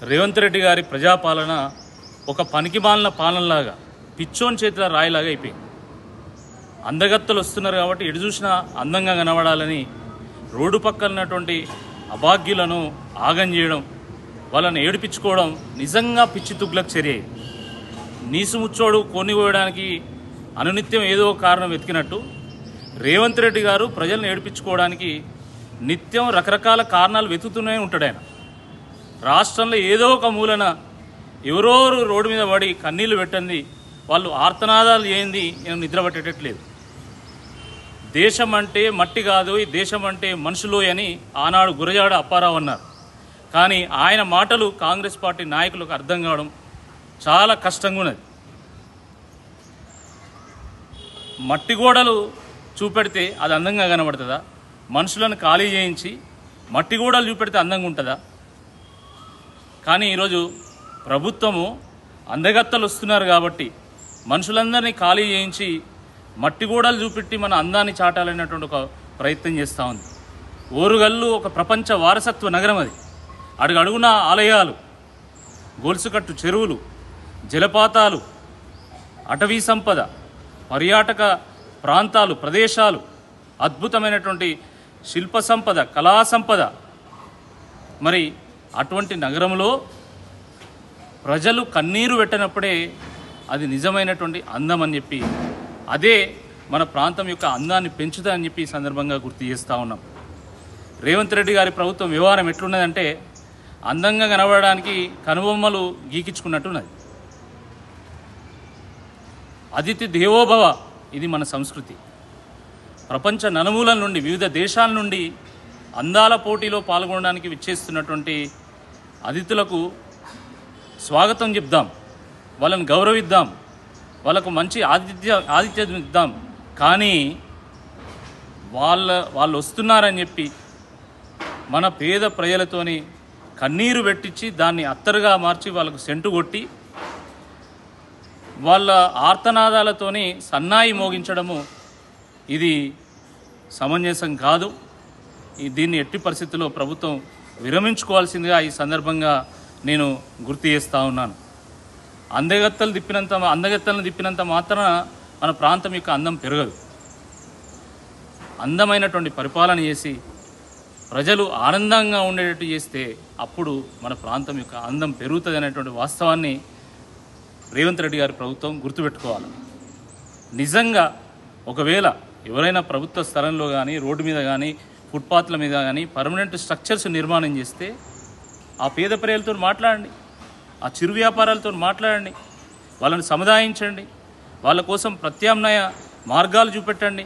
రేవంత్ రెడ్డి గారి ప్రజాపాలన ఒక పనికిమాలిన పాలనలాగా పిచ్చోని చేతిలో రాయిలాగా అయిపోయింది. అందగత్తలు వస్తున్నారు కాబట్టి ఎటు చూసినా అందంగా కనబడాలని రోడ్డు పక్కన ఉన్నటువంటి అభాగ్యులను ఆగం చేయడం, వాళ్ళని ఏడిపించుకోవడం నిజంగా పిచ్చి తుగ్లక్ చర్య. నీసుముచ్చోడు కొనిపోయడానికి అనునిత్యం ఏదో ఒక కారణం వెతికినట్టు రేవంత్ రెడ్డి గారు ప్రజలను ఏడిపించుకోవడానికి నిత్యం రకరకాల కారణాలు వెతుకుతూనే ఉంటాడు. ఆయన రాష్ట్రంలో ఏదో ఒక మూలన ఎవరోరు రోడ్డు మీద పడి కన్నీళ్లు పెట్టండి, వాళ్ళు ఆర్తనాదాలు చేయండి, నేను నిద్ర పట్టేటట్లేదు. దేశం అంటే మట్టి కాదు, ఈ దేశం అంటే మనుషులు అని ఆనాడు గురజాడ అప్పారావు అన్నారు. కానీ ఆయన మాటలు కాంగ్రెస్ పార్టీ నాయకులకు అర్థం కావడం చాలా కష్టంగా ఉన్నది. మట్టి గోడలు చూపెడితే అది అందంగా కనబడుతుందా? మనుషులను ఖాళీ చేయించి మట్టి గోడలు చూపెడితే అందంగా ఉంటుందా? కానీ ఈరోజు ప్రభుత్వము అందగత్తలు వస్తున్నారు కాబట్టి మనుషులందరినీ ఖాళీ చేయించి మట్టి గోడలు చూపెట్టి మన అందాన్ని చాటాలనేటువంటి ఒక ప్రయత్నం చేస్తూ ఉంది. ఓరుగల్లు ఒక ప్రపంచ వారసత్వ నగరం. అది అడుగడుగున ఆలయాలు, గొలుసుకట్టు చెరువులు, జలపాతాలు, అటవీ సంపద, పర్యాటక ప్రాంతాలు, ప్రదేశాలు, అద్భుతమైనటువంటి శిల్ప సంపద, కళా సంపద. మరి అటువంటి నగరంలో ప్రజలు కన్నీరు పెట్టినప్పుడే అది నిజమైనటువంటి అందం అని చెప్పి, అదే మన ప్రాంతం యొక్క అందాన్ని పెంచుతుందని చెప్పి ఈ సందర్భంగా గుర్తు చేస్తూ ఉన్నాం. రేవంత్ రెడ్డి గారి ప్రభుత్వం వ్యవహారం ఎట్లున్నదంటే అందంగా కనబడడానికి కనుబొమ్మలు గీకించుకున్నట్టున్నది. అతిథి దేవోభవ, ఇది మన సంస్కృతి. ప్రపంచ నలుమూలల నుండి, వివిధ దేశాల నుండి అందాల పోటీలో పాల్గొనడానికి విచ్చేస్తున్నటువంటి అతిథులకు స్వాగతం చెప్దాం, వాళ్ళని గౌరవిద్దాం, వాళ్ళకు మంచి ఆతిథ్యం ఇద్దాం. కానీ వాళ్ళు వస్తున్నారని చెప్పి మన పేద ప్రజలతోని కన్నీరు పెట్టించి దాన్ని అత్తరుగా మార్చి వాళ్ళకు సెంటు కొట్టి వాళ్ళ ఆర్తనాదాలతోని సన్నాయి మోగించడము ఇది సమంజసం కాదు. దీన్ని ఎట్టి పరిస్థితుల్లో ప్రభుత్వం విరమించుకోవాల్సిందిగా ఈ సందర్భంగా నేను గుర్తు చేస్తూ ఉన్నాను. అందగత్తలను తిప్పినంత మాత్రాన మన ప్రాంతం యొక్క అందం పెరగదు. అందమైనటువంటి పరిపాలన చేసి ప్రజలు ఆనందంగా ఉండేటట్టు చేస్తే అప్పుడు మన ప్రాంతం యొక్క అందం పెరుగుతుంది అనేటువంటి వాస్తవాన్ని రేవంత్ రెడ్డి గారి ప్రభుత్వం గుర్తుపెట్టుకోవాలి. నిజంగా ఒకవేళ ఎవరైనా ప్రభుత్వ స్థలంలో కానీ, రోడ్డు మీద కానీ, ఫుట్పాత్ల మీద కానీ పర్మనెంట్ స్ట్రక్చర్స్ నిర్మాణం చేస్తే ఆ పేద ప్రజలతో మాట్లాడండి, ఆ చిరు వ్యాపారాలతో మాట్లాడండి, వాళ్ళని సముదాయించండి, వాళ్ళ కోసం ప్రత్యామ్నాయ మార్గాలు చూపెట్టండి,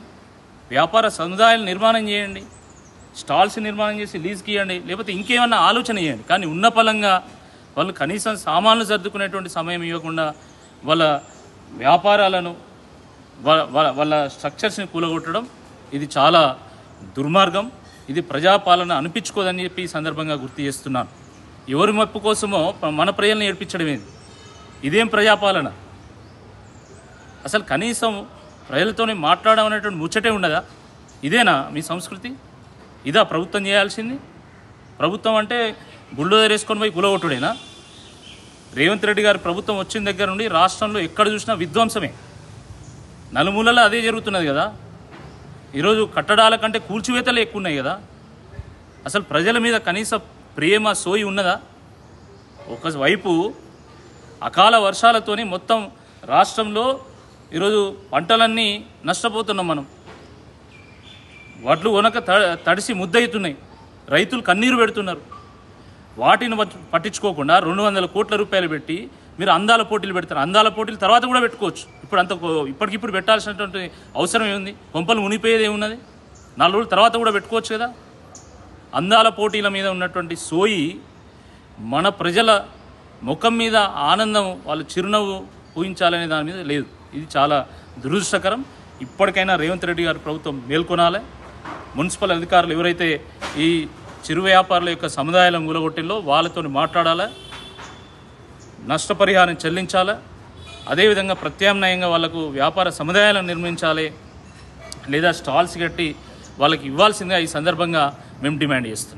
వ్యాపార సముదాయాలు నిర్మాణం చేయండి, స్టాల్స్ నిర్మాణం చేసి లీజ్కి ఇవ్వండి, లేకపోతే ఇంకేమన్నా ఆలోచన చేయండి. కానీ ఉన్న పలంగా వాళ్ళు కనీసం సామాన్లు సర్దుకునేటువంటి సమయం ఇవ్వకుండా వాళ్ళ వ్యాపారాలను, వాళ్ళ స్ట్రక్చర్స్ని కూలగొట్టడం ఇది చాలా దుర్మార్గం. ఇది ప్రజాపాలన అనిపించుకోదని చెప్పి ఈ సందర్భంగా గుర్తు చేస్తున్నాను. ఎవరి మెప్పు కోసమో మన ప్రజలను ఏడ్పించడం ఏంది? ఇదేం ప్రజాపాలన? అసలు కనీసం ప్రజలతోనే మాట్లాడడం అనేటువంటి ముచ్చటే ఉండదా? ఇదేనా మీ సంస్కృతి? ఇదా ప్రభుత్వం చేయాల్సింది? ప్రభుత్వం అంటే బుల్డోజర్ వేసుకొని పోయి కూలగొట్టుడేనా? రేవంత్ రెడ్డి గారి ప్రభుత్వం వచ్చిన దగ్గర నుండి రాష్ట్రంలో ఎక్కడ చూసినా విధ్వంసమే, నలుమూలలో అదే జరుగుతున్నది కదా. ఈరోజు కట్టడాల కంటే కూల్చివేతలు ఎక్కువ ఉన్నాయి కదా. అసలు ప్రజల మీద కనీస ప్రేమ, సోయి ఉన్నదా? ఒకవైపు అకాల వర్షాలతోని మొత్తం రాష్ట్రంలో ఈరోజు పంటలన్నీ నష్టపోతున్నాం మనం. వడ్లు కొనక తడిసి ముద్దవుతున్నాయి, రైతులు కన్నీరు పెడుతున్నారు. వాటిని పట్టించుకోకుండా 200 కోట్ల రూపాయలు పెట్టి మీరు అందాల పోటీలు పెడతారు. అందాల పోటీలు తర్వాత కూడా పెట్టుకోవచ్చు, ఇప్పటికిప్పుడు పెట్టాల్సినటువంటి అవసరం ఏముంది? కొంపలు మునిపోయేది ఏమున్నది? 4 రోజుల తర్వాత కూడా పెట్టుకోవచ్చు కదా. అందాల పోటీల మీద ఉన్నటువంటి సోయి మన ప్రజల ముఖం మీద ఆనందం, వాళ్ళు చిరునవ్వు ఊహించాలనే దాని మీద లేదు. ఇది చాలా దురదృష్టకరం. ఇప్పటికైనా రేవంత్ రెడ్డి గారి ప్రభుత్వం మేల్కొనాలి. మున్సిపల్ అధికారులు ఎవరైతే ఈ చిరు వ్యాపారుల యొక్క సముదాయాలను కూలగొట్టిల్లో వాళ్ళతో మాట్లాడాలి, నష్టపరిహారం చెల్లించాలి. అదేవిధంగా ప్రత్యామ్నాయంగా వాళ్లకు వ్యాపార సముదాయాలను నిర్మించాలి, లేదా స్టాల్స్ కట్టి వాళ్ళకి ఇవ్వాల్సిందిగా ఈ సందర్భంగా మేము డిమాండ్ చేస్తున్నాం.